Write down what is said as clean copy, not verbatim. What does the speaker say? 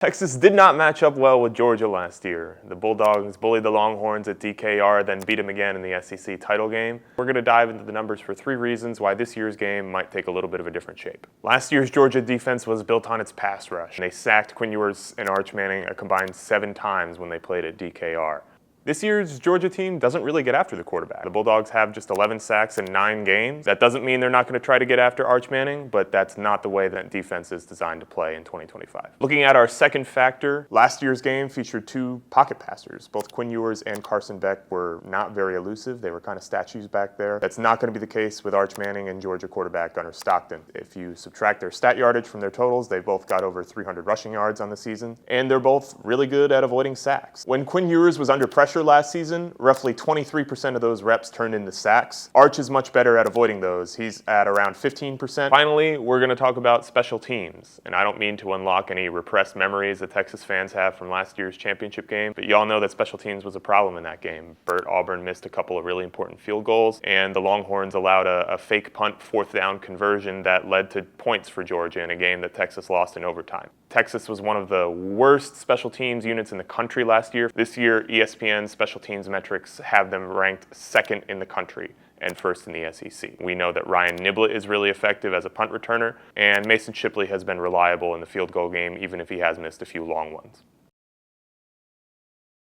Texas did not match up well with Georgia last year. The Bulldogs bullied the Longhorns at DKR, then beat them again in the SEC title game. We're going to dive into the numbers for 3 reasons why this year's game might take a little bit of a different shape. Last year's Georgia defense was built on its pass rush. They sacked Quinn Ewers and Arch Manning a combined 7 times when they played at DKR. This year's Georgia team doesn't really get after the quarterback. The Bulldogs have just 11 sacks in 9 games. That doesn't mean they're not going to try to get after Arch Manning, but that's not the way that defense is designed to play in 2025. Looking at our second factor, last year's game featured 2 pocket passers. Both Quinn Ewers and Carson Beck were not very elusive. They were kind of statues back there. That's not going to be the case with Arch Manning and Georgia quarterback Gunnar Stockton. If you subtract their stat yardage from their totals, they both got over 300 rushing yards on the season, and they're both really good at avoiding sacks. When Quinn Ewers was under pressure last season, roughly 23% of those reps turned into sacks. Arch is much better at avoiding those. He's at around 15%. Finally, we're going to talk about special teams. And I don't mean to unlock any repressed memories that Texas fans have from last year's championship game, but y'all know that special teams was a problem in that game. Burt Auburn missed a couple of really important field goals, and the Longhorns allowed a fake punt 4th down conversion that led to points for Georgia in a game that Texas lost in overtime. Texas was one of the worst special teams units in the country last year. This year, ESPN's special teams metrics have them ranked 2nd in the country and 1st in the SEC. We know that Ryan Niblett is really effective as a punt returner, and Mason Shipley has been reliable in the field goal game, even if he has missed a few long ones.